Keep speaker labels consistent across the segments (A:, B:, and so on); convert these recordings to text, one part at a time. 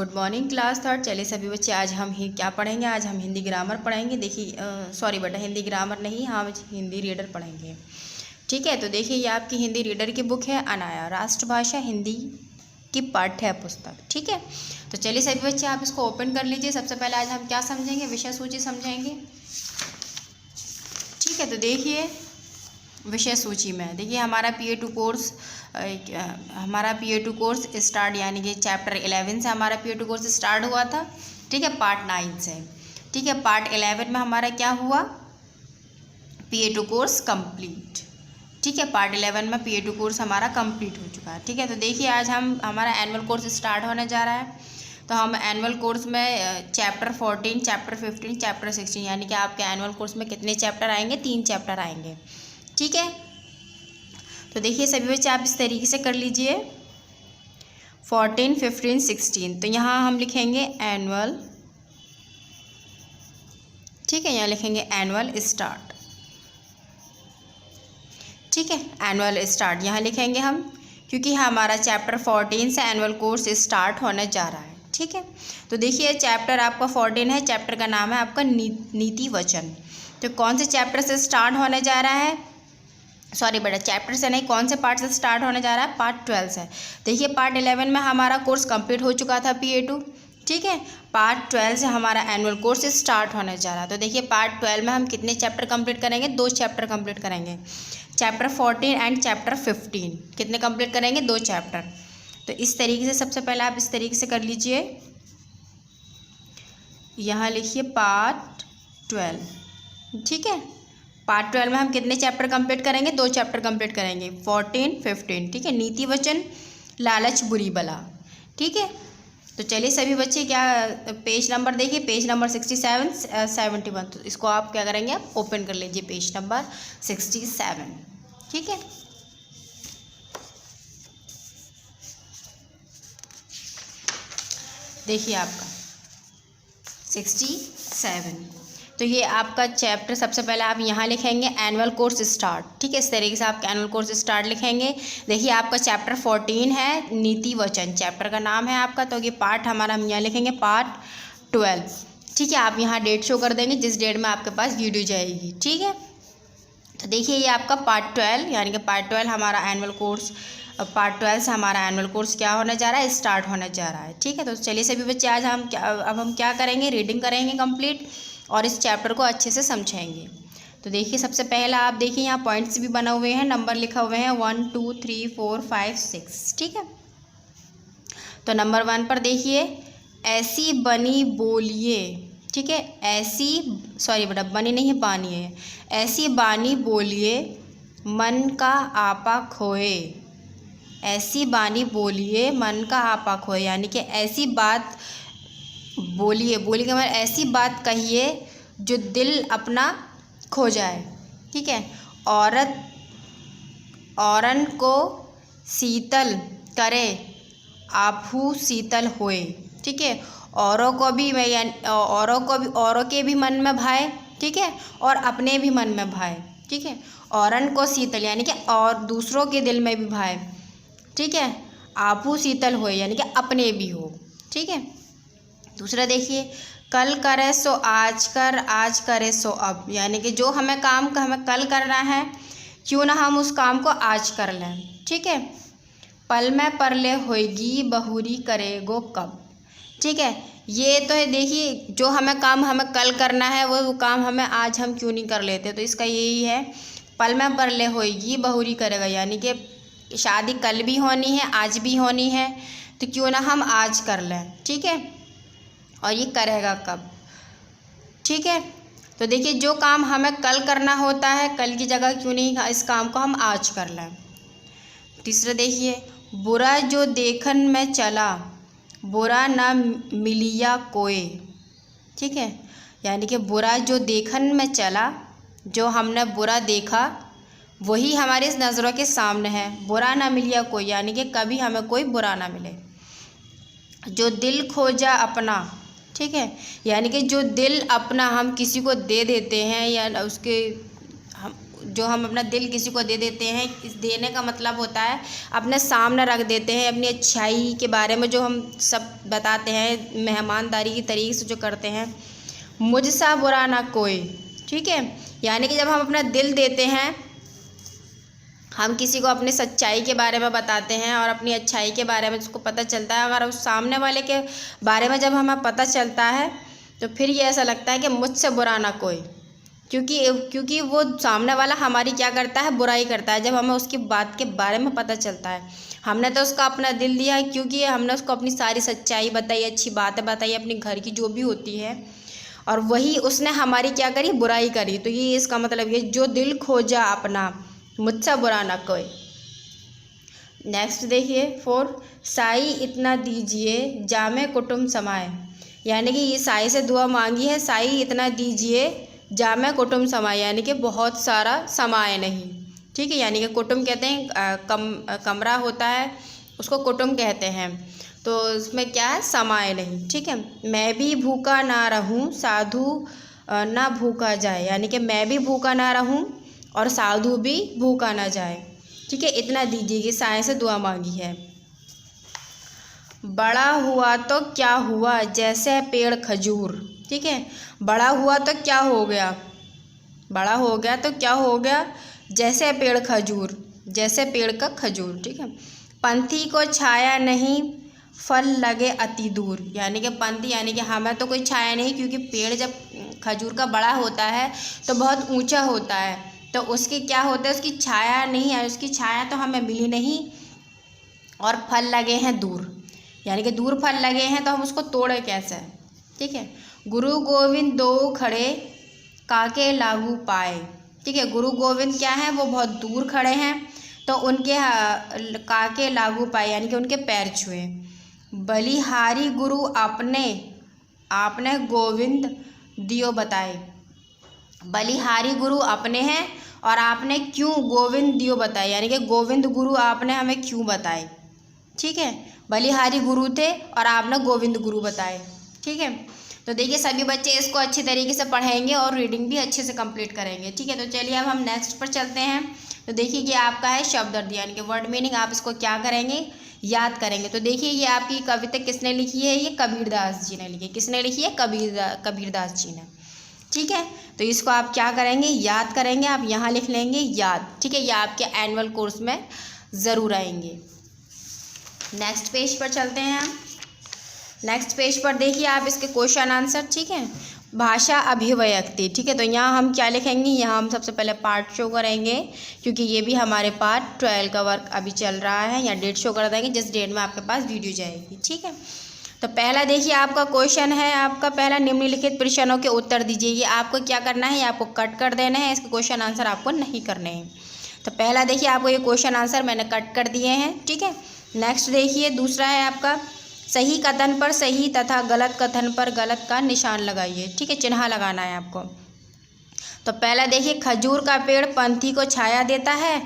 A: Good morning class third. चलिए सभी बच्चे, आज हम क्या पढ़ेंगे? आज हम हिंदी ग्रामर पढ़ेंगे। देखिए सॉरी बेटा, हिंदी ग्रामर नहीं, हम हिंदी रीडर पढ़ेंगे। ठीक है, तो देखिए ये आपकी हिंदी रीडर की बुक है, अनाया राष्ट्रभाषा हिंदी की पाठ्य पुस्तक। ठीक है, तो चलिए सभी बच्चे आप इसको ओपन कर लीजिए। सबसे पहले आज हम क्या समझेंगे? विषय सूची समझेंगे। ठीक है, तो देखिए विषय सूची में देखिए हमारा PA2 कोर्स स्टार्ट, यानी कि चैप्टर 11 से हमारा PA2 कोर्स स्टार्ट हुआ था। ठीक है, पार्ट 9 से। ठीक है, पार्ट 11 में हमारा क्या हुआ? PA2 course complete. ठीक है, पार्ट 11 में PA2 कोर्स हमारा कंप्लीट हो चुका है। ठीक है, तो देखिए आज हमारा एनुअल कोर्स स्टार्ट होने जा रहा है। तो हम एनुअल कोर्स में चैप्टर 14, चैप्टर 15, चैप्टर 16, यानी कि आपके एनुअल कोर्स में कितने चैप्टर आएंगे? 3 चैप्टर आएंगे। ठीक है, तो देखिए सभी बच्चे आप इस तरीके से कर लीजिए 14, 15, 16। तो यहाँ हम लिखेंगे एनुअल। ठीक है, यहाँ लिखेंगे एनुअल स्टार्ट। ठीक है, एनुअल स्टार्ट यहाँ लिखेंगे हम, क्योंकि हमारा चैप्टर 14 से एनुअल कोर्स स्टार्ट होने जा रहा है। ठीक है, तो देखिए चैप्टर आपका 14 है, चैप्टर का नाम है आपका नीति वचन। तो कौन से चैप्टर से स्टार्ट होने जा रहा है? सॉरी बेटा, चैप्टर से नहीं, कौन से पार्ट से स्टार्ट होने जा रहा है? पार्ट 12 से। देखिए पार्ट 11 में हमारा कोर्स कंप्लीट हो चुका था PA2। ठीक है, पार्ट 12 से हमारा एनुअल कोर्स स्टार्ट होने जा रहा है। तो देखिए पार्ट 12 में हम कितने चैप्टर कंप्लीट करेंगे? 2 चैप्टर कंप्लीट करेंगे, चैप्टर 14 एंड चैप्टर 15। कितने कंप्लीट करेंगे? 2 चैप्टर। तो इस तरीके से सबसे पहले आप इस तरीके से कर लीजिए, यहाँ लिखिए पार्ट 12। ठीक है, पार्ट 12 में हम कितने चैप्टर कंप्लीट करेंगे? 2 चैप्टर कंप्लीट करेंगे, 14, 15। ठीक है, नीति वचन, लालच बुरी बला। ठीक है, तो चलिए सभी बच्चे क्या पेज नंबर देखिए, पेज नंबर 67, 71। तो इसको आप क्या करेंगे? आप ओपन कर लीजिए पेज नंबर 67। ठीक है, देखिए आपका 67। तो ये आपका चैप्टर, सबसे पहले आप यहाँ लिखेंगे एनुअल कोर्स स्टार्ट। ठीक है, इस तरीके से आप एनुअल कोर्स स्टार्ट लिखेंगे। देखिए आपका चैप्टर 14 है नीति वचन, चैप्टर का नाम है आपका। तो ये पार्ट हमारा हम यहाँ लिखेंगे पार्ट 12। ठीक है, आप यहाँ डेट शो कर देंगे जिस डेट में आपके पास वीडियो जाएगी। ठीक है, तो देखिए ये आपका पार्ट 12, यानी कि पार्ट 12 हमारा एनुअल कोर्स, पार्ट 12 से हमारा एनुअल कोर्स क्या होने जा रहा है? स्टार्ट होने जा रहा है। ठीक है, तो चलिए सभी बच्चे आज हम क्या करेंगे? रीडिंग करेंगे कंप्लीट, और इस चैप्टर को अच्छे से समझेंगे। तो देखिए सबसे पहला आप देखिए यहाँ पॉइंट्स भी बना हुए हैं, नंबर लिखा हुए हैं 1, 2, 3, 4, 5, 6। ठीक है, तो नंबर 1 पर देखिए, ऐसी बनी बोलिए। ठीक है, ऐसी, सॉरी बेटा बनी नहीं है, बानी है। ऐसी बानी बोलिए मन का आपा खोए। ऐसी बानी बोलिए मन का आपा खोए, यानी कि ऐसी बात बोलिए, बोलिए के मतलब ऐसी बात कहिए जो दिल अपना खो जाए। ठीक है, औरन को शीतल करे आपहू शीतल होए। ठीक है, औरों के भी मन में भाए। ठीक है, और अपने भी मन में भाए। ठीक है, औरन को शीतल यानी कि और दूसरों के दिल में भी भाए। ठीक है, आपहू शीतल होए यानी कि अपने भी हो। ठीक है, दूसरा देखिए, कल करे सो आज कर, आज करे सो अब, यानी कि जो हमें काम का हमें कल करना है, क्यों ना हम उस काम को आज कर लें। ठीक है, पल में परले होएगी बहुरी करेगो कब। ठीक है, ये तो है, देखिए जो हमें काम हमें कल करना है वो काम हमें आज हम क्यों नहीं कर लेते। तो इसका यही है, पल में परले होएगी बहुरी करेगा, यानी कि शादी कल भी होनी है, आज भी होनी है, तो क्यों ना हम आज कर लें। ठीक है, और ये करेगा कब। ठीक है, तो देखिए जो काम हमें कल करना होता है, कल की जगह क्यों नहीं इस काम को हम आज कर लें। तीसरा देखिए, बुरा जो देखन में चला बुरा ना मिलिया कोई। ठीक है, यानी कि बुरा जो देखन में चला, जो हमने बुरा देखा वही हमारी इस नज़रों के सामने है। बुरा ना मिलिया कोई, यानी कि कभी हमें कोई बुरा ना मिले। जो दिल खोजा अपना। ठीक है, यानी कि जो दिल अपना हम किसी को दे देते हैं, या उसके हम जो हम अपना दिल किसी को दे देते हैं, इस देने का मतलब होता है अपने सामने रख देते हैं, अपनी अच्छाई के बारे में जो हम सब बताते हैं, मेहमानदारी की तरीके से जो करते हैं। मुझसा बुरा ना कोई, ठीक है, यानी कि जब हम अपना दिल देते हैं, हम किसी को अपनी सच्चाई के बारे में बताते हैं और अपनी अच्छाई के बारे में उसको पता चलता है, अगर उस सामने वाले के बारे में जब हमें पता चलता है तो फिर ये ऐसा लगता है कि मुझसे बुरा ना कोई, क्योंकि वो सामने वाला हमारी क्या करता है, बुराई करता है। जब हमें उसकी बात के बारे में पता चलता है, हमने तो उसका अपना दिल दिया है, क्योंकि हमने उसको अपनी सारी सच्चाई बताई, अच्छी बातें बताई, अपनी घर की जो भी होती है, और वही उसने हमारी क्या करी, बुराई करी। तो ये इसका मतलब ये, जो दिल खोजा अपना, मुझसे बुरा ना कोई। नेक्स्ट देखिए 4, साई इतना दीजिए जामे कुटुम्ब समाए, यानी कि ये साई से दुआ मांगी है, साई इतना दीजिए जामे कुटुम्ब समाए, यानी कि बहुत सारा समाए नहीं, ठीक है, यानी कि कुटुम्ब कहते हैं कमरा होता है, उसको कुटुम्ब कहते हैं, तो इसमें क्या है, समाए नहीं, ठीक है। मैं भी भूखा ना रहूं साधु ना भूखा जाए, यानी कि मैं भी भूखा ना रहूं और साधु भी भूखा ना जाए, ठीक है, इतना दीजिए, कि साई से दुआ मांगी है। बड़ा हुआ तो क्या हुआ जैसे पेड़ खजूर, ठीक है, बड़ा हुआ तो क्या हो गया, बड़ा हो गया तो क्या हो गया, जैसे पेड़ खजूर, जैसे पेड़ का खजूर, ठीक है। पंथी को छाया नहीं फल लगे अति दूर, यानी कि पंथी यानी कि हमें तो कोई छाया नहीं, क्योंकि पेड़ जब खजूर का बड़ा होता है तो बहुत ऊंचा होता है, तो उसकी क्या होता है, उसकी छाया नहीं है, उसकी छाया तो हमें मिली नहीं, और फल लगे हैं दूर, यानी कि दूर फल लगे हैं, तो हम उसको तोड़े कैसे, ठीक है। गुरु गोविंद दो खड़े काके लागू पाए, ठीक है, गुरु गोविंद क्या है, वो बहुत दूर खड़े हैं, तो उनके काके लागू पाए, यानी कि उनके पैर छुए। बलिहारी गुरु आपने गोविंद दियो बताए, बलिहारी गुरु अपने हैं और आपने क्यों गोविंद दियो बताए, यानी कि गोविंद गुरु आपने हमें क्यों बताए, ठीक है, बलिहारी गुरु थे और आपने गोविंद गुरु बताए, ठीक है। तो देखिए सभी बच्चे इसको अच्छी तरीके से पढ़ेंगे और रीडिंग भी अच्छे से कंप्लीट करेंगे, ठीक है। तो चलिए अब हम नेक्स्ट पर चलते हैं। तो देखिए ये आपका है शब्द अर्थ, यानी कि वर्ड मीनिंग, आप इसको क्या करेंगे, याद करेंगे। तो देखिए ये आपकी कविता किसने लिखी है, ये कबीरदास जी ने लिखी है, किसने लिखी है, कबीरदास जी ने, ठीक है। तो इसको आप क्या करेंगे, याद करेंगे, आप यहाँ लिख लेंगे याद, ठीक है, ये आपके एनुअल कोर्स में ज़रूर आएंगे। नेक्स्ट पेज पर चलते हैं हम। नेक्स्ट पेज पर देखिए आप इसके क्वेश्चन आंसर, ठीक है। भाषा अभिव्यक्ति, ठीक है, तो यहाँ हम क्या लिखेंगे, यहाँ हम सबसे पहले पार्ट शो करेंगे, क्योंकि ये भी हमारे पार्ट 12 का वर्क अभी चल रहा है, या डेट शो कर देंगे जिस डेट में आपके पास वीडियो जाएगी, ठीक है। तो पहला देखिए आपका क्वेश्चन है, आपका पहला निम्नलिखित प्रश्नों के उत्तर दीजिए। ये आपको क्या करना है, आपको कट कर देना है, इसके क्वेश्चन आंसर आपको नहीं करने हैं। तो पहला देखिए आपको ये क्वेश्चन आंसर मैंने कट कर दिए हैं, ठीक है। नेक्स्ट देखिए दूसरा है आपका, सही कथन पर सही तथा गलत कथन पर गलत का निशान लगाइए, ठीक है, चिन्ह लगाना है आपको। तो पहला देखिए, खजूर का पेड़ पंथी को छाया देता है,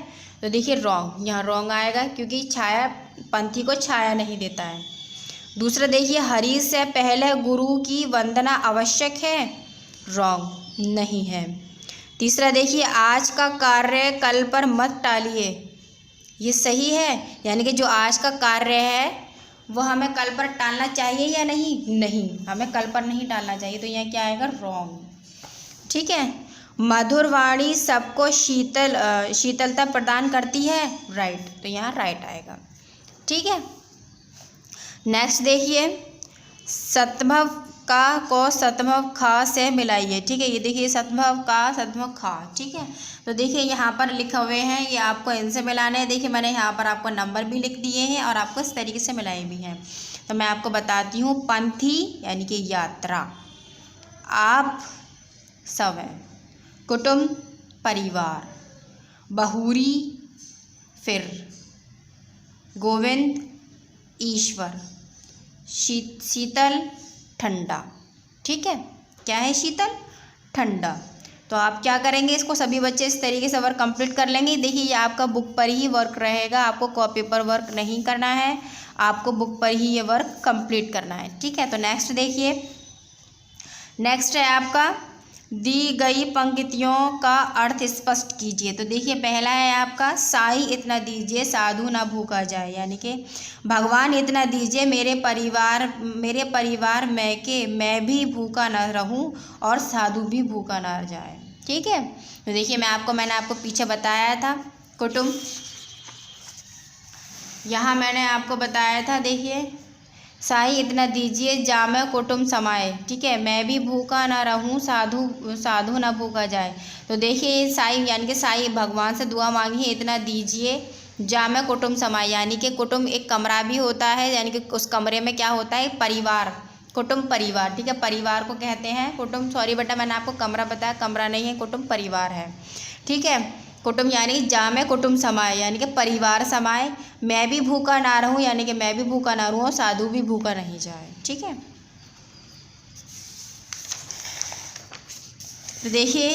A: तो देखिए रॉन्ग, यहाँ रॉन्ग आएगा, क्योंकि छाया पंथी को छाया नहीं देता है। दूसरा देखिए, हरि से पहले गुरु की वंदना आवश्यक है, रॉन्ग, नहीं है। तीसरा देखिए, आज का कार्य कल पर मत टालिए, ये सही है, यानी कि जो आज का कार्य है वो हमें कल पर टालना चाहिए या नहीं, नहीं, हमें कल पर नहीं टालना चाहिए, तो यहाँ क्या आएगा, रॉन्ग, ठीक है। मधुर वाणी सबको शीतलता प्रदान करती है, राइट, तो यहाँ राइट आएगा, ठीक है। नेक्स्ट देखिए, सतभव का को सतभव खा से मिलाइए, ठीक है, ये देखिए सतभव का सतभव खा, ठीक है। तो देखिए यहाँ पर लिखे हुए हैं, ये आपको इनसे मिलाने हैं। देखिए मैंने यहाँ पर आपको नंबर भी लिख दिए हैं और आपको इस तरीके से मिलाए भी हैं। तो मैं आपको बताती हूँ, पंथी यानी कि यात्रा, आप सब हैं, कुटुंब परिवार, बहुरी फिर, गोविंद ईश्वर, शीतल ठंडा, ठीक है, क्या है, शीतल ठंडा। तो आप क्या करेंगे, इसको सभी बच्चे इस तरीके से वर्क कंप्लीट कर लेंगे। देखिए ये आपका बुक पर ही वर्क रहेगा, आपको कॉपी पर वर्क नहीं करना है, आपको बुक पर ही ये वर्क कंप्लीट करना है, ठीक है। तो नेक्स्ट देखिए, नेक्स्ट है आपका, दी गई पंक्तियों का अर्थ स्पष्ट कीजिए। तो देखिए पहला है आपका साई इतना दीजिए साधु ना भूखा जाए, यानी कि भगवान इतना दीजिए मेरे परिवार में के मैं भी भूखा ना रहूं और साधु भी भूखा ना जाए। ठीक है, तो देखिए मैंने आपको पीछे बताया था कुटुंब, यहाँ मैंने आपको बताया था, देखिए साई इतना दीजिए जामे कुटुंब समाए। ठीक है, मैं भी भूखा ना रहूं साधु ना भूखा जाए। तो देखिए साई यानी कि साई भगवान से दुआ मांगी है, इतना दीजिए जामे कुटुंब समाए, यानी कि कुटुंब एक कमरा भी होता है, यानी कि उस कमरे में क्या होता है परिवार, कुटुंब परिवार। ठीक है, परिवार को कहते हैं कुटुंब। सॉरी बेटा मैंने आपको कमरा बताया, कमरा नहीं है कुटुंब, परिवार है। ठीक है, कुटुंब यानी जामे कुटुंब समाए, यानी कि परिवार समाए। मैं भी भूखा ना रहूं, यानी कि मैं भी भूखा ना रहूं और साधु भी भूखा नहीं जाए। ठीक है, तो देखिए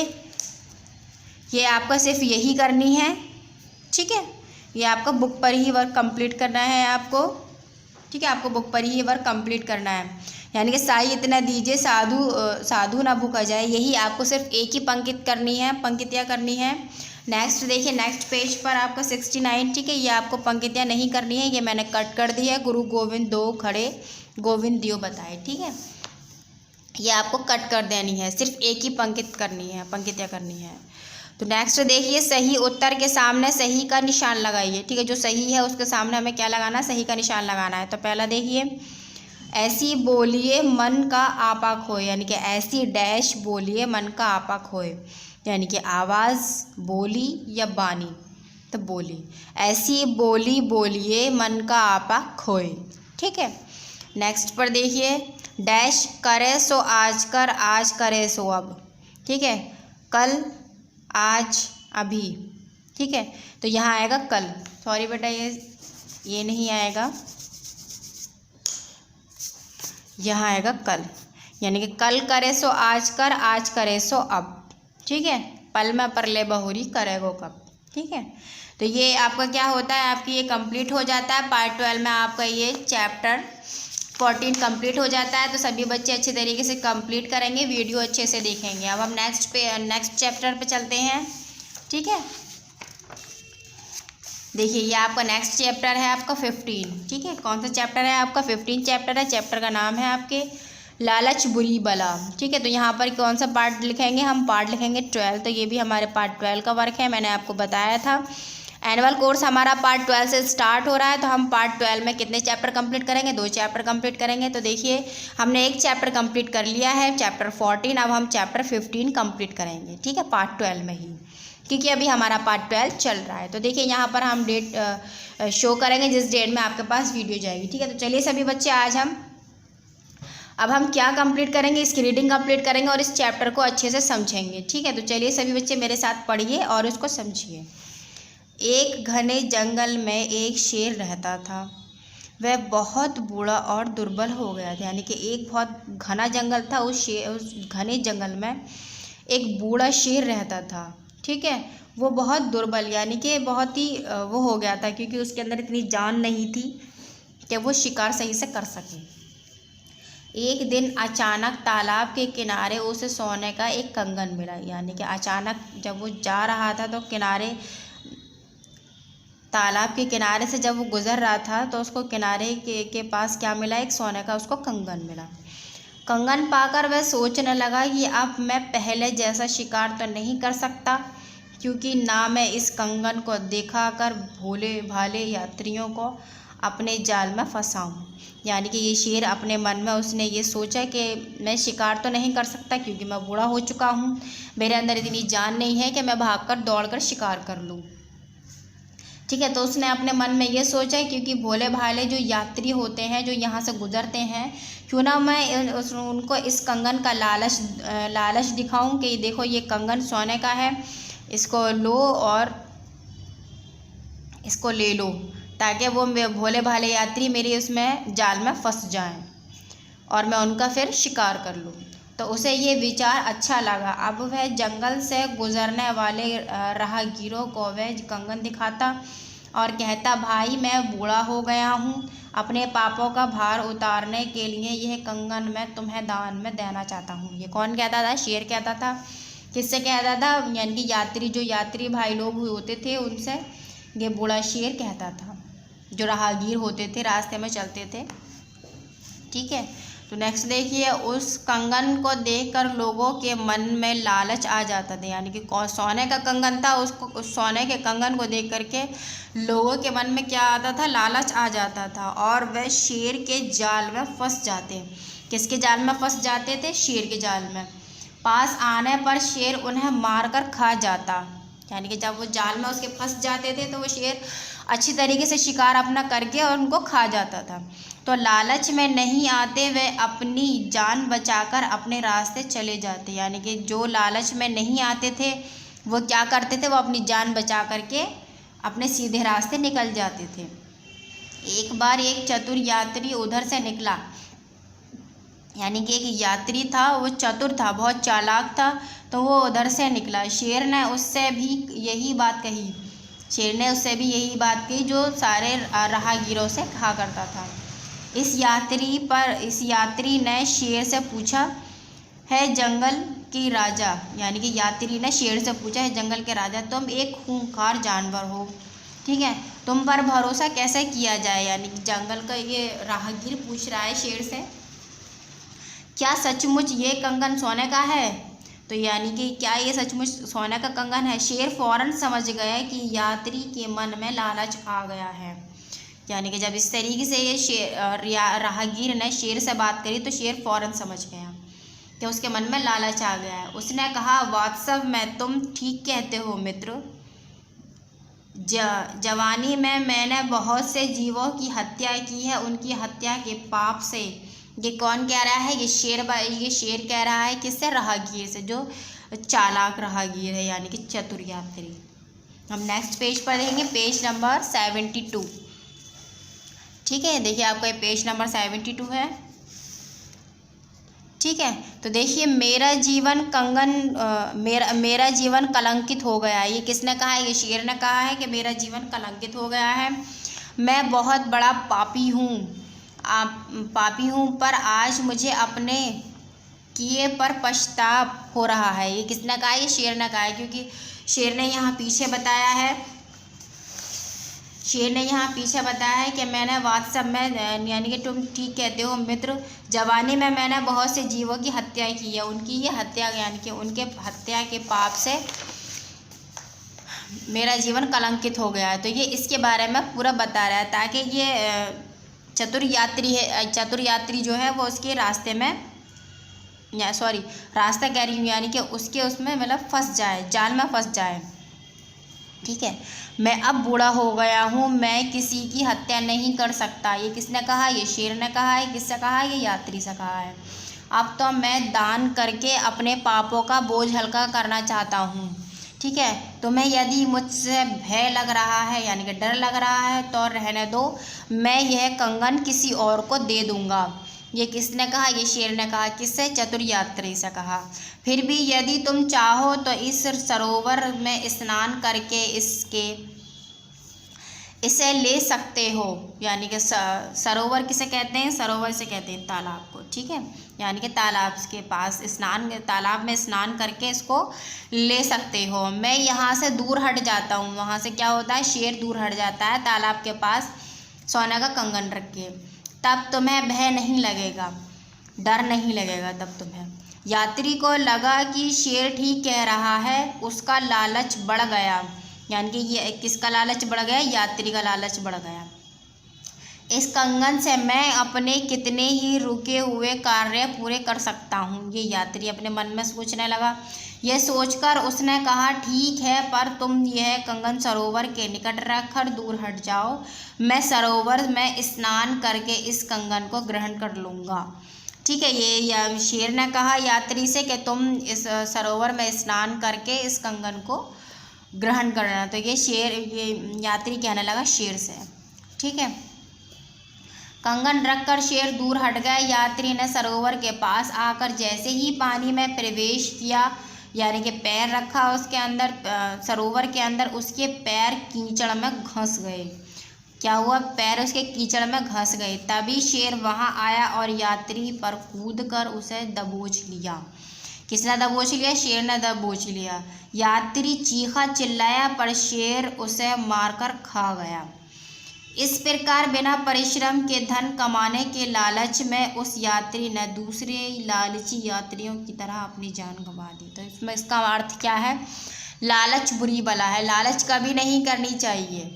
A: ये आपका सिर्फ यही करनी है। ठीक है, ये आपका बुक पर ही वर्क कंप्लीट करना है आपको। ठीक है, आपको बुक पर ही वर्क कंप्लीट करना है, यानी कि साई इतना दीजिए साधु ना भूखा जाए, यही आपको सिर्फ एक ही पंक्तियाँ करनी है। नेक्स्ट देखिए, नेक्स्ट पेज पर आपका 69। ठीक है, ये आपको पंक्तियाँ नहीं करनी है, ये मैंने कट कर दी है। गुरु गोविंद दो खड़े गोविंद दियो बताए। ठीक है, ये आपको कट कर देनी है, सिर्फ एक ही पंक्तियाँ करनी है। तो नेक्स्ट देखिए, सही उत्तर के सामने सही का निशान लगाइए। ठीक है, जो सही है उसके सामने हमें क्या लगाना, सही का निशान लगाना है। तो पहला देखिए, ऐसी बोलिए मन का आपा खोए, यानी कि ऐसी डैश बोलिए मन का आपा खोए, यानी कि आवाज़, बोली या बानी। तो बोली, ऐसी बोली बोलिए मन का आपा खोए। ठीक है, नेक्स्ट पर देखिए, डैश करे सो आज कर, आज करे सो अब। ठीक है, कल, आज, अभी। ठीक है, तो यहाँ आएगा कल। सॉरी बेटा ये नहीं आएगा, यहाँ आएगा कल, यानी कि कल करे सो आज कर, आज करे सो अब। ठीक है, पल में परले बहुरी करेगो कब। ठीक है, तो ये आपका क्या होता है, आपकी ये कंप्लीट हो जाता है। पार्ट 12 में आपका ये चैप्टर 14 कंप्लीट हो जाता है। तो सभी बच्चे अच्छे तरीके से कंप्लीट करेंगे, वीडियो अच्छे से देखेंगे। अब हम नेक्स्ट चैप्टर पे चलते हैं। ठीक है, देखिए ये आपका नेक्स्ट चैप्टर है आपका 15। ठीक है, कौन सा चैप्टर है आपका 15 चैप्टर है। चैप्टर का नाम है आपके लालच बुरी बला। ठीक है, तो यहाँ पर कौन सा पार्ट लिखेंगे, हम पार्ट लिखेंगे 12। तो ये भी हमारे पार्ट 12 का वर्क है, मैंने आपको बताया था। एनुअल कोर्स हमारा पार्ट 12 से स्टार्ट हो रहा है। तो हम पार्ट 12 में कितने चैप्टर कंप्लीट करेंगे, 2 चैप्टर कंप्लीट करेंगे। तो देखिए हमने एक चैप्टर कंप्लीट कर लिया है, चैप्टर 14। अब हम चैप्टर 15 कंप्लीट करेंगे। ठीक है, पार्ट 12 में ही, क्योंकि अभी हमारा पार्ट 12 चल रहा है। तो देखिए यहाँ पर हम डेट शो करेंगे जिस डेट में आपके पास वीडियो जाएगी। ठीक है, तो चलिए सभी बच्चे आज अब हम क्या कंप्लीट करेंगे, इसकी रीडिंग कंप्लीट करेंगे और इस चैप्टर को अच्छे से समझेंगे। ठीक है, तो चलिए सभी बच्चे मेरे साथ पढ़िए और इसको समझिए। एक घने जंगल में एक शेर रहता था। वह बहुत बूढ़ा और दुर्बल हो गया था, यानी कि एक बहुत घना जंगल था, उस घने जंगल में एक बूढ़ा शेर रहता था। ठीक है, वो बहुत दुर्बल यानी कि बहुत ही वो हो गया था, क्योंकि उसके अंदर इतनी जान नहीं थी कि वो शिकार सही से कर सके। एक दिन अचानक तालाब के किनारे उसे सोने का एक कंगन मिला, यानी कि अचानक जब वो जा रहा था तो तालाब के किनारे से जब वो गुज़र रहा था तो उसको किनारे के पास क्या मिला, एक सोने का उसको कंगन मिला। कंगन पाकर वह सोचने लगा कि अब मैं पहले जैसा शिकार तो नहीं कर सकता, क्योंकि ना मैं इस कंगन को दिखाकर भोले भाले यात्रियों को अपने जाल में फंसाऊं। यानी कि ये शेर अपने मन में उसने ये सोचा कि मैं शिकार तो नहीं कर सकता, क्योंकि मैं बूढ़ा हो चुका हूँ, मेरे अंदर इतनी जान नहीं है कि मैं भागकर दौड़कर शिकार कर लूँ। ठीक है, तो उसने अपने मन में ये सोचा, क्योंकि भोले भाले जो यात्री होते हैं जो यहाँ से गुजरते हैं, क्यों ना मैं उनको इस कंगन का लालच दिखाऊं कि देखो ये कंगन सोने का है, इसको लो और इसको ले लो, ताकि वो भोले भाले यात्री मेरे उसमें जाल में फंस जाएं और मैं उनका फिर शिकार कर लूँ। तो उसे ये विचार अच्छा लगा। अब वह जंगल से गुजरने वाले राहगीरों को वह कंगन दिखाता और कहता, भाई मैं बूढ़ा हो गया हूँ, अपने पापों का भार उतारने के लिए यह कंगन मैं तुम्हें दान में देना चाहता हूँ। ये कौन कहता था? शेर कहता था। किससे कहता था? यानी कि यात्री भाई लोग होते थे उनसे ये बूढ़ा शेर कहता था, जो राहगीर होते थे, रास्ते में चलते थे। ठीक है, तो नेक्स्ट देखिए, उस कंगन को देखकर लोगों के मन में लालच आ जाता था। यानी कि सोने का कंगन था, उसको सोने के कंगन को देख करके लोगों के मन में क्या आता था? लालच आ जाता था, और वह शेर के जाल में फंस जाते। किसके जाल में फंस जाते थे? शेर के जाल में। पास आने पर शेर उन्हें मारकर खा जाता। यानी कि जब वो जाल में उसके फंस जाते थे तो वो शेर अच्छी तरीके से शिकार अपना करके और उनको खा जाता था। तो लालच में नहीं आते वे अपनी जान बचाकर अपने रास्ते चले जाते। यानी कि जो लालच में नहीं आते थे वो क्या करते थे? वो अपनी जान बचा करके अपने सीधे रास्ते निकल जाते थे। एक बार एक चतुर यात्री उधर से निकला। यानी कि एक यात्री था, वो चतुर था, बहुत चालाक था, तो वो उधर से निकला। शेर ने उससे भी यही बात कही जो सारे राहगीरों से कहा करता था। इस यात्री ने शेर से पूछा, है जंगल की राजा, यानी कि यात्री ने शेर से पूछा, है जंगल के राजा, तुम एक खूंखार जानवर हो, ठीक है, तुम पर भरोसा कैसे किया जाए? यानी कि जंगल का ये राहगीर पूछ रहा है शेर से, क्या सचमुच ये कंगन सोने का है? तो यानी कि क्या ये सचमुच सोने का कंगन है? शेर फौरन समझ गया कि यात्री के मन में लालच आ गया है। यानी कि जब इस तरीके से ये राहगीर ने शेर से बात करी तो शेर फौरन समझ गया कि उसके मन में लालच आ गया है। उसने कहा, वास्तव में तुम ठीक कहते हो मित्र। जवानी में मैंने बहुत से जीवों की हत्या की है, उनकी हत्या के पाप से। ये कौन कह रहा है? ये शेर कह रहा है। किससे? राहगीर से, जो चालाक राहगीर है, यानी कि चतुर यात्री। हम नेक्स्ट पेज पर देखेंगे, पेज नंबर 72। ठीक है, देखिए आपका ये पेज नंबर 72 है। ठीक है, तो देखिए, मेरा जीवन कलंकित हो गया है। ये किसने कहा है? ये शेर ने कहा है कि मेरा जीवन कलंकित हो गया है, मैं बहुत बड़ा पापी हूँ, पर आज मुझे अपने किए पर पछतावा हो रहा है। ये किसने कहा है? ये शेर ने कहा है, क्योंकि शेर ने यहाँ पीछे बताया है कि मैंने वास्तव में, यानी कि तुम ठीक कहते हो मित्र, जवानी में मैंने बहुत से जीवों की हत्या की है, उनकी ये हत्या, यानी कि उनके हत्या के पाप से मेरा जीवन कलंकित हो गया है। तो ये इसके बारे में पूरा बता रहा है, ताकि ये चतुर यात्री जो है वो उसके रास्ते में, रास्ता कह रही हूँ, यानी कि उसमें मतलब फंस जाए, जाल में फंस जाए। ठीक है, मैं अब बूढ़ा हो गया हूँ, मैं किसी की हत्या नहीं कर सकता। ये किसने कहा? ये शेर ने कहा है। किससे कहा है? ये यात्री से कहा है। अब तो मैं दान करके अपने पापों का बोझ हल्का करना चाहता हूँ। ठीक है, तुम्हें यदि मुझसे भय लग रहा है, यानी कि डर लग रहा है, तो रहने दो, मैं यह कंगन किसी और को दे दूँगा। ये किसने कहा? ये शेर ने कहा। किससे? चतुर यात्री से कहा। फिर भी यदि तुम चाहो तो इस सरोवर में स्नान करके इसे ले सकते हो। यानी कि सरोवर किसे कहते हैं? सरोवर से कहते हैं तालाब को। ठीक है, यानी कि तालाब के पास तालाब में स्नान करके इसको ले सकते हो। मैं यहाँ से दूर हट जाता हूँ। वहाँ से क्या होता है? शेर दूर हट जाता है तालाब के पास सोने का कंगन रख के। तब तुम्हें भय नहीं लगेगा, डर नहीं लगेगा तब तुम्हें। यात्री को लगा कि शेर ठीक कह रहा है, उसका लालच बढ़ गया। यानी कि ये किसका लालच बढ़ गया? यात्री का लालच बढ़ गया। इस कंगन से मैं अपने कितने ही रुके हुए कार्य पूरे कर सकता हूँ, ये यात्री अपने मन में सोचने लगा। यह सोचकर उसने कहा, ठीक है, पर तुम यह कंगन सरोवर के निकट रखकर दूर हट जाओ। मैं सरोवर में स्नान करके इस कंगन को ग्रहण कर लूँगा। ठीक है, ये शेर ने कहा यात्री से कि तुम इस सरोवर में स्नान करके इस कंगन को ग्रहण करना। तो ये यात्री कहने लगा शेर से। ठीक है, कंगन रखकर शेर दूर हट गया। यात्री ने सरोवर के पास आकर जैसे ही पानी में प्रवेश किया, यानी कि पैर रखा उसके अंदर, सरोवर के अंदर, उसके पैर कीचड़ में घुस गए। क्या हुआ? पैर उसके कीचड़ में घुस गए। तभी शेर वहां आया और यात्री पर कूदकर उसे दबोच लिया। किसने दबोच लिया? शेर ने दबोच लिया। यात्री चीखा चिल्लाया पर शेर उसे मारकर खा गया। इस प्रकार बिना परिश्रम के धन कमाने के लालच में उस यात्री ने दूसरे लालची यात्रियों की तरह अपनी जान गंवा दी। तो इसमें इसका अर्थ क्या है? लालच बुरी बला है, लालच कभी नहीं करनी चाहिए।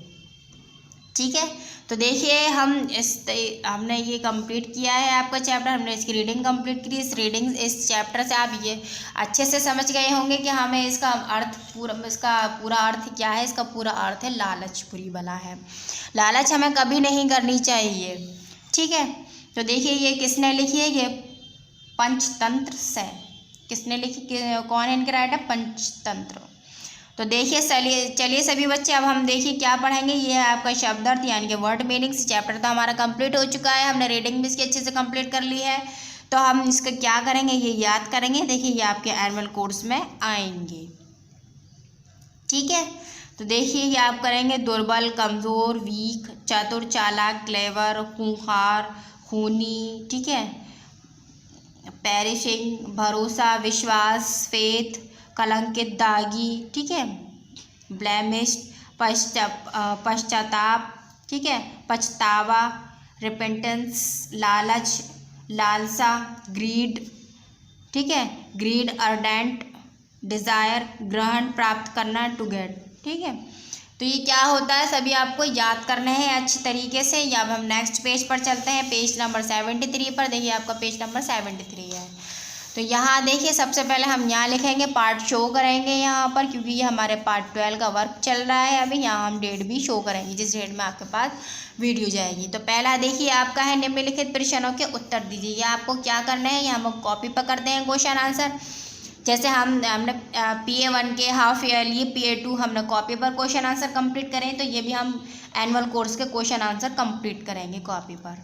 A: ठीक है, तो देखिए हमने ये कंप्लीट किया है आपका चैप्टर, हमने इसकी रीडिंग कंप्लीट की। इस चैप्टर से आप ये अच्छे से समझ गए होंगे कि हमें इसका पूरा अर्थ क्या है। इसका पूरा अर्थ है लालच बुरी बला है, लालच हमें कभी नहीं करनी चाहिए। ठीक है, तो देखिए ये किसने लिखी है? ये पंचतंत्र से। किसने लिखी? कौन है इनके राइटर? पंचतंत्र। तो देखिए चलिए सभी बच्चे, अब हम देखिए क्या पढ़ेंगे। ये है आपका शब्दार्थ यानी कि वर्ड मीनिंग्स। चैप्टर तो हमारा कंप्लीट हो चुका है, हमने रीडिंग भी इसकी अच्छे से कंप्लीट कर ली है। तो हम इसका क्या करेंगे? ये याद करेंगे। देखिए ये आपके एनुअल कोर्स में आएंगे। ठीक है, तो देखिए ये आप करेंगे दुर्बल, कमज़ोर, वीक, चतुर, चालाक, क्लेवर, खूंखार, खूनी। ठीक है, पेरिशिंग, भरोसा, विश्वास, फेथ, कलंकित, दागी। ठीक है, ब्लेमिश्ड, पश्चाताप। ठीक है, पछतावा, रिपेंटेंस, लालच, लालसा, ग्रीड। ठीक है, ग्रीड, अर्डेंट, डिज़ायर, ग्रहण, प्राप्त करना, टू गेट। ठीक है, तो ये क्या होता है सभी आपको याद करना है अच्छी तरीके से। या अब हम नेक्स्ट पेज पर चलते हैं, पेज नंबर 73 पर। देखिए आपका पेज नंबर 73 है। तो यहाँ देखिए सबसे पहले हम यहाँ लिखेंगे, पार्ट शो करेंगे यहाँ पर, क्योंकि ये हमारे पार्ट 12 का वर्क चल रहा है अभी। यहाँ हम डेट भी शो करेंगे जिस डेट में आपके पास वीडियो जाएगी। तो पहला देखिए आपका है निम्नलिखित प्रश्नों के उत्तर दीजिए। ये आपको क्या करना है? यहाँ हम कॉपी पर करते हैं क्वेश्चन आंसर। जैसे हमने PA1 के हाफ ईयरली, PA2 हमने कॉपी पर क्वेश्चन आंसर कंप्लीट करें, तो ये भी हम एनुअल कोर्स के क्वेश्चन आंसर कंप्लीट करेंगे कॉपी पर।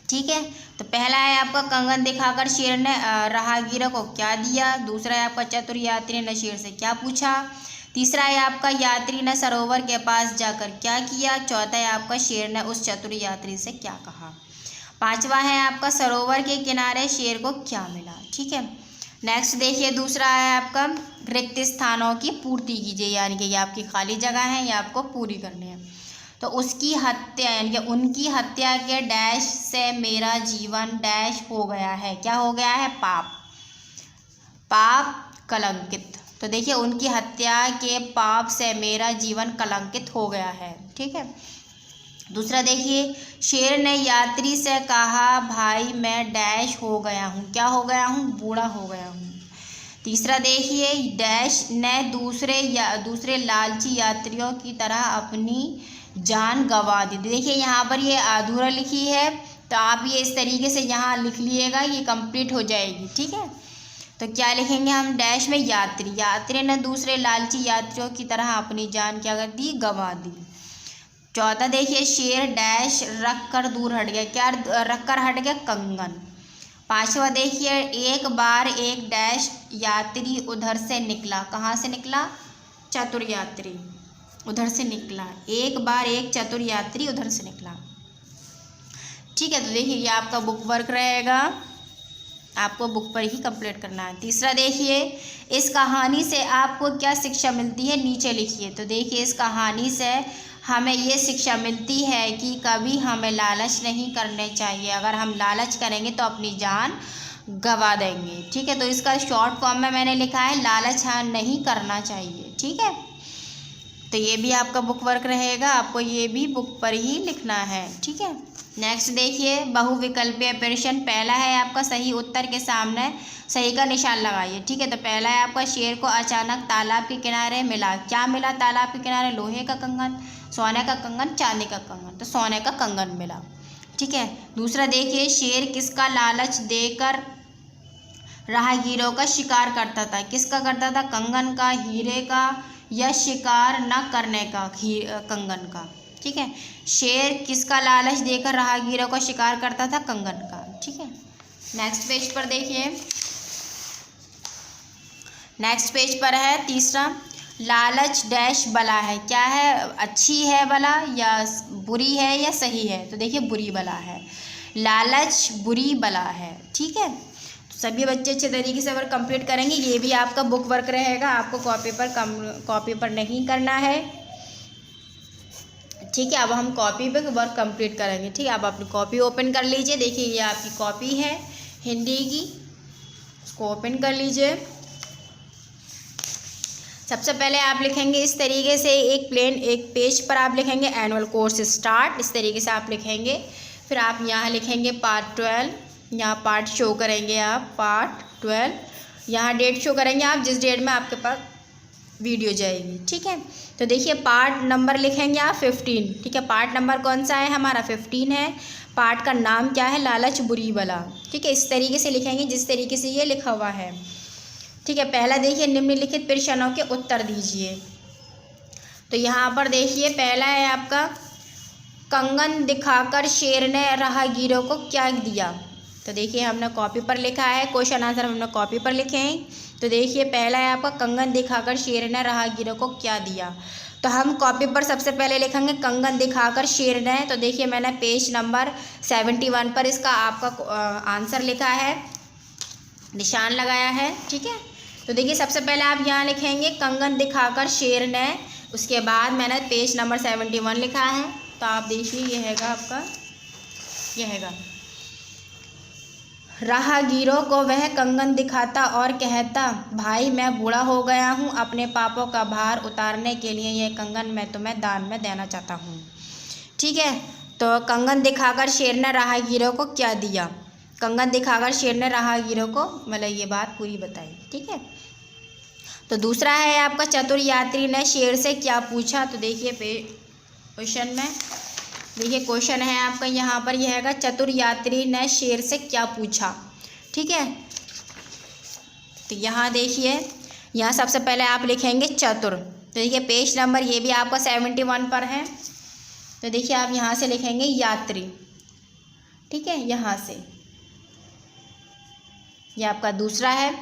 A: ठीक है, तो पहला है आपका कंगन दिखाकर शेर ने राहगीरों को क्या दिया। दूसरा है आपका चतुर यात्री ने शेर से क्या पूछा। तीसरा है आपका यात्री ने सरोवर के पास जाकर क्या किया। चौथा है आपका शेर ने उस चतुर यात्री से क्या कहा। पांचवा है आपका सरोवर के किनारे शेर को क्या मिला। ठीक है, नेक्स्ट देखिए दूसरा है आपका रिक्त स्थानों की पूर्ति कीजिए, यानी कि ये आपकी खाली जगह है, ये आपको पूरी करनी है। तो उसकी हत्या यानी कि उनकी हत्या के डैश से मेरा जीवन डैश हो गया है। क्या हो गया है? पाप, पाप कलंकित। तो देखिए उनकी हत्या के पाप से मेरा जीवन कलंकित हो गया है। ठीक है, दूसरा देखिए शेर ने यात्री से कहा भाई मैं डैश हो गया हूँ। क्या हो गया हूँ? बूढ़ा हो गया हूँ। तीसरा देखिए डैश ने दूसरे लालची यात्रियों की तरह अपनी जान गंवा दी। देखिए यहाँ पर ये अधूरा लिखी है, तो आप ये इस तरीके से यहाँ लिख लिएगा, ये कंप्लीट हो जाएगी। ठीक है, तो क्या लिखेंगे हम? डैश में यात्री ने दूसरे लालची यात्रियों की तरह अपनी जान क्या कर दी? गंवा दी। चौथा देखिए शेर डैश रख कर दूर हट गया। क्या रख कर हट गया? कंगन। पांचवा देखिए एक बार एक डैश यात्री उधर से निकला। कहाँ से निकला? चतुर यात्री उधर से निकला। एक बार एक चतुर यात्री उधर से निकला। ठीक है, तो देखिए ये आपका बुक वर्क रहेगा, आपको बुक पर ही कंप्लीट करना है। तीसरा देखिए इस कहानी से आपको क्या शिक्षा मिलती है, नीचे लिखिए। तो देखिए इस कहानी से हमें ये शिक्षा मिलती है कि कभी हमें लालच नहीं करने चाहिए। अगर हम लालच करेंगे तो अपनी जान गंवा देंगे। ठीक है, तो इसका शॉर्ट फॉर्म में मैंने लिखा है लालच नहीं करना चाहिए। ठीक है, तो ये भी आपका बुक वर्क रहेगा, आपको ये भी बुक पर ही लिखना है। ठीक है, नेक्स्ट देखिए बहुविकल्पीय प्रश्न। पहला है आपका सही उत्तर के सामने सही का निशान लगाइए। ठीक है, तो पहला है आपका शेर को अचानक तालाब के किनारे मिला। क्या मिला तालाब के किनारे? लोहे का कंगन, सोने का कंगन, चांदी का कंगन। तो सोने का कंगन मिला। ठीक है, दूसरा देखिए शेर किसका लालच देकर राहगीरों का शिकार करता था। किसका करता था? कंगन का, हीरे का, या शिकार न करने का कंगन का। ठीक है, शेर किसका लालच देकर राहगीरों का शिकार करता था? कंगन का। ठीक है, नेक्स्ट पेज पर देखिए नेक्स्ट पेज पर है तीसरा, लालच डैश बला है। क्या है, अच्छी है बला या बुरी है या सही है? तो देखिए बुरी बला है, लालच बुरी बला है। ठीक है, तो सभी बच्चे अच्छे तरीके से वर्क कंप्लीट करेंगे। ये भी आपका बुक वर्क रहेगा, आपको कॉपी पर नहीं करना है। ठीक है, अब हम कॉपी पे वर्क कंप्लीट करेंगे। ठीक है, अब अपनी कॉपी ओपन कर लीजिए। देखिए ये आपकी कॉपी है हिंदी की, इसको ओपन कर लीजिए। सबसे पहले आप लिखेंगे इस तरीके से, एक पेज पर आप लिखेंगे एनुअल कोर्स स्टार्ट, इस तरीके से आप लिखेंगे। फिर आप यहाँ लिखेंगे पार्ट 12, यहाँ पार्ट शो करेंगे आप, पार्ट 12, यहाँ डेट शो करेंगे आप जिस डेट में आपके पास वीडियो जाएगी। ठीक है, तो देखिए पार्ट नंबर लिखेंगे आप 15। ठीक है, पार्ट नंबर कौन सा है हमारा, 15 है। पार्ट का नाम क्या है, लालच बुरी बला। ठीक है, इस तरीके से लिखेंगे जिस तरीके से ये लिखा हुआ है। ठीक है, पहला देखिए निम्नलिखित प्रश्नों के उत्तर दीजिए। तो यहाँ पर देखिए पहला है आपका, कंगन दिखाकर शेर ने राहगीरों को क्या दिया? तो देखिए हमने कॉपी पर लिखा है, क्वेश्चन आंसर हमने कॉपी पर लिखे हैं। तो देखिए पहला है आपका, कंगन दिखाकर शेर ने राहगीरों को क्या दिया? तो हम कॉपी पर सबसे पहले लिखेंगे कंगन दिखाकर शेर ने। तो देखिए मैंने पेज नंबर 71 पर इसका आपका आंसर लिखा है, निशान लगाया है। ठीक है, तो देखिए सबसे पहले आप यहाँ लिखेंगे कंगन दिखाकर शेर ने, उसके बाद मैंने पेज नंबर 71 लिखा है। तो आप देखिए ये हैगा आपका, ये हैगा, राहगीरों को वह कंगन दिखाता और कहता, भाई मैं बूढ़ा हो गया हूँ, अपने पापों का भार उतारने के लिए ये कंगन मैं तुम्हें दान में देना चाहता हूँ। ठीक है, तो कंगन दिखाकर शेर ने राहगीरों को क्या दिया? कंगन दिखाकर शेर ने राहगीरों को मतलब ये बात पूरी बताई। ठीक है, तो दूसरा है आपका, चतुर यात्री ने शेर से क्या पूछा? तो देखिए क्वेश्चन में, देखिए क्वेश्चन है आपका यहाँ पर, यह हैगा, चतुर यात्री ने शेर से क्या पूछा? ठीक है, तो यहाँ देखिए, यहाँ सबसे पहले आप लिखेंगे चतुर। तो देखिए पेज नंबर ये भी आपका 71 पर है। तो देखिए आप यहाँ से लिखेंगे यात्री। ठीक है, यहाँ से ये आपका दूसरा है,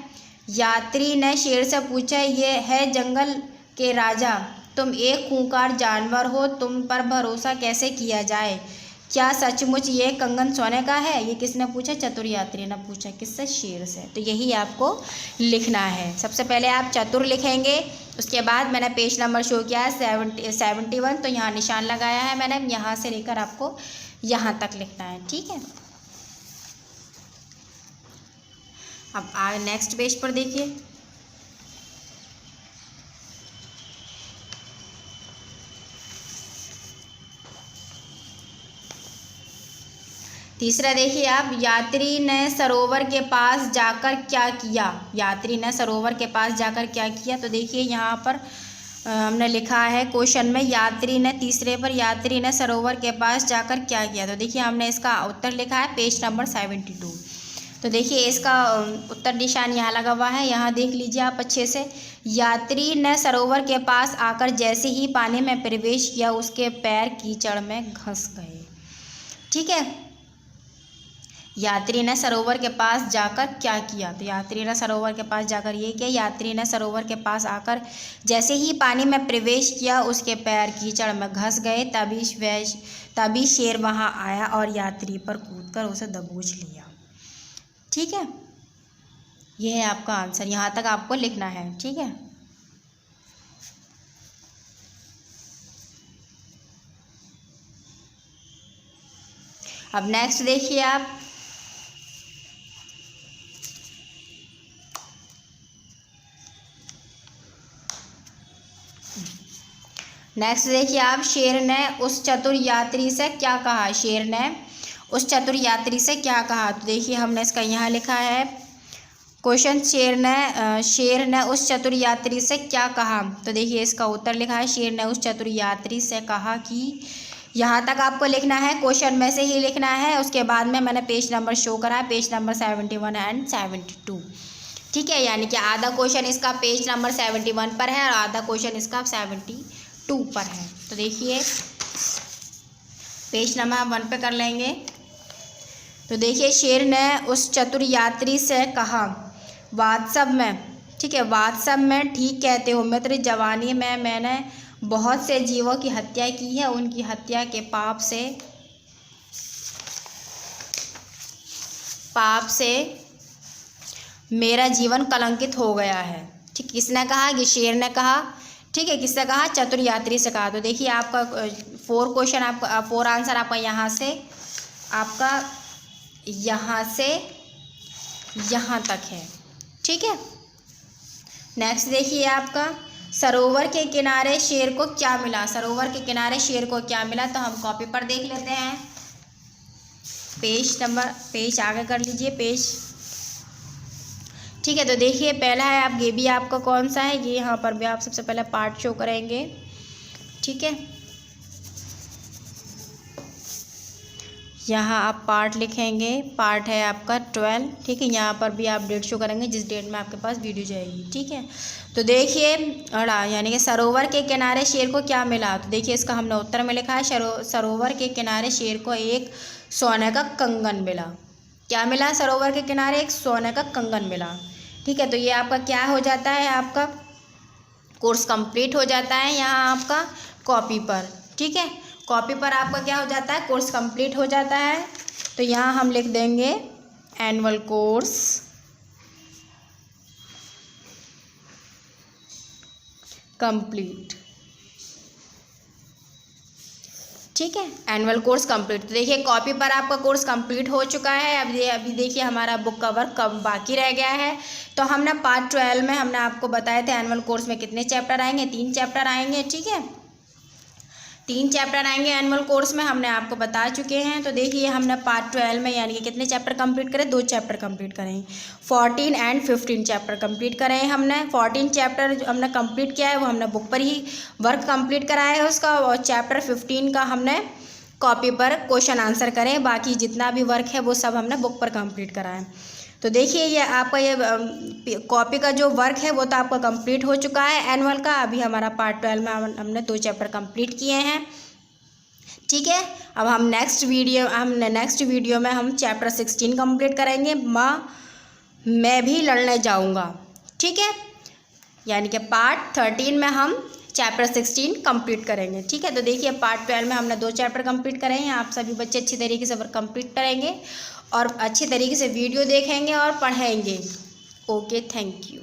A: यात्री ने शेर से पूछा, ये है जंगल के राजा, तुम एक खूंखार जानवर हो, तुम पर भरोसा कैसे किया जाए? क्या सचमुच ये कंगन सोने का है? ये किसने पूछा? चतुर यात्री ने पूछा। किससे? शेर से। तो यही आपको लिखना है। सबसे पहले आप चतुर लिखेंगे, उसके बाद मैंने पेज नंबर शो किया है 71, तो यहाँ निशान लगाया है मैंने, यहाँ से लेकर आपको यहाँ तक लिखना है। ठीक है, अब आगे नेक्स्ट पेज पर देखिए, तीसरा देखिए आप, यात्री ने सरोवर के पास जाकर क्या किया? यात्री ने सरोवर के पास जाकर क्या किया? तो देखिए यहाँ पर हमने लिखा है क्वेश्चन में, यात्री ने, तीसरे पर, यात्री ने सरोवर के पास जाकर क्या किया? तो देखिए हमने इसका उत्तर लिखा है पेज नंबर 72। तो देखिए इसका उत्तर निशान यहाँ लगा हुआ है, यहाँ देख लीजिए आप अच्छे से। यात्री ने सरोवर के पास आकर जैसे ही पानी में प्रवेश किया, उसके पैर कीचड़ में घस गए। ठीक है, यात्री ने सरोवर के पास जाकर क्या किया? तो यात्री ने सरोवर के पास जाकर ये किया, यात्री ने सरोवर के पास आकर जैसे ही पानी में प्रवेश किया, उसके पैर कीचड़ में घस गए। तभी शेर वहाँ आया और यात्री पर कूदकर उसे दबोच लिया। ठीक है, यह है आपका आंसर, यहाँ तक आपको लिखना है। ठीक है, अब नेक्स्ट देखिए आप, नेक्स्ट देखिए आप, शेर ने उस चतुर यात्री से क्या कहा? शेर ने उस चतुर यात्री से क्या कहा? तो देखिए हमने इसका यहाँ लिखा है क्वेश्चन, शेर ने उस चतुर यात्री से क्या कहा? तो देखिए इसका उत्तर लिखा है, शेर ने उस चतुर यात्री से कहा कि, यहाँ तक आपको लिखना है, क्वेश्चन में से ही लिखना है। उसके बाद में मैंने पेज नंबर शो करा है, पेज नंबर 71 एंड 72। ठीक है, यानी कि आधा क्वेश्चन इसका पेज नंबर 71 पर है और आधा क्वेश्चन इसका 72 पर है। तो देखिए पेज नंबर हम 1 पे कर लेंगे। तो देखिए शेर ने उस चतुर यात्री से कहा, व्हाट्सएप में ठीक है। बात सब में ठीक कहते हो मित्र, जवानी में मैंने बहुत से जीवों की हत्या की है, उनकी हत्या के पाप से मेरा जीवन कलंकित हो गया है। ठीक, किसने कहा? ये शेर ने कहा। ठीक है, किसने कहा? चतुर यात्री से कहा। तो देखिए आपका 4 क्वेश्चन, आपका 4 आंसर आपका यहाँ से यहाँ तक है। ठीक है। नेक्स्ट देखिए आपका, सरोवर के किनारे शेर को क्या मिला? सरोवर के किनारे शेर को क्या मिला? तो हम कॉपी पर देख लेते हैं। पेज आगे कर लीजिए, पेज। ठीक है, तो देखिए पहला है आप, ये भी आपका कौन सा है, ये यहाँ पर भी आप सबसे पहले पार्ट शो करेंगे। ठीक है, यहाँ आप पार्ट लिखेंगे, पार्ट है आपका 12। ठीक है, यहाँ पर भी आप डेट शो करेंगे जिस डेट में आपके पास वीडियो जाएगी। ठीक है, तो देखिए अड़ा यानी कि सरोवर के किनारे शेर को क्या मिला? तो देखिए इसका हमने उत्तर में लिखा है, सरोवर के किनारे शेर को एक सोने का कंगन मिला। क्या मिला? सरोवर के किनारे एक सोने का कंगन मिला। ठीक है, तो ये आपका क्या हो जाता है, आपका कोर्स कंप्लीट हो जाता है यहाँ आपका कॉपी पर। ठीक है, कॉपी पर आपका क्या हो जाता है, कोर्स कंप्लीट हो जाता है। तो यहाँ हम लिख देंगे एनुअल कोर्स कंप्लीट। ठीक है, एनुअल कोर्स कंप्लीट। तो देखिए कॉपी पर आपका कोर्स कंप्लीट हो चुका है। अभी देखिए हमारा बुक का वर्क कब बाकी रह गया है। तो हमने पार्ट 12 में हमने आपको बताए थे एनुअल कोर्स में कितने चैप्टर आएंगे, 3 चैप्टर आएंगे। ठीक है, 3 चैप्टर आएंगे एनुअल कोर्स में, हमने आपको बता चुके हैं। तो देखिए हमने पार्ट 12 में यानी कि कितने चैप्टर कंप्लीट करें, 2 चैप्टर कंप्लीट करें, 14 एंड 15 चैप्टर कंप्लीट करें हमने। 14 चैप्टर जो हमने कंप्लीट किया है वो हमने बुक पर ही वर्क कंप्लीट कराया है उसका, और चैप्टर 15 का हमने कॉपी पर क्वेश्चन आंसर करें। बाकी जितना भी वर्क है वो सब हमने बुक पर कंप्लीट करा है। तो देखिए ये आपका ये कॉपी का जो वर्क है वो तो आपका कंप्लीट हो चुका है एनुअल का। अभी हमारा पार्ट 12 में हमने 2 चैप्टर कंप्लीट किए हैं। ठीक है, अब हम नेक्स्ट वीडियो में हम चैप्टर 16 कंप्लीट करेंगे, मैं भी लड़ने जाऊंगा। ठीक है, यानी कि पार्ट 13 में हम चैप्टर 16 कंप्लीट करेंगे। ठीक है, तो देखिए पार्ट 12 में हमने 2 चैप्टर कंप्लीट करे हैं। आप सभी बच्चे अच्छी तरीके से वर्क कंप्लीट करेंगे और अच्छी तरीके से वीडियो देखेंगे और पढ़ेंगे। Okay, thank you.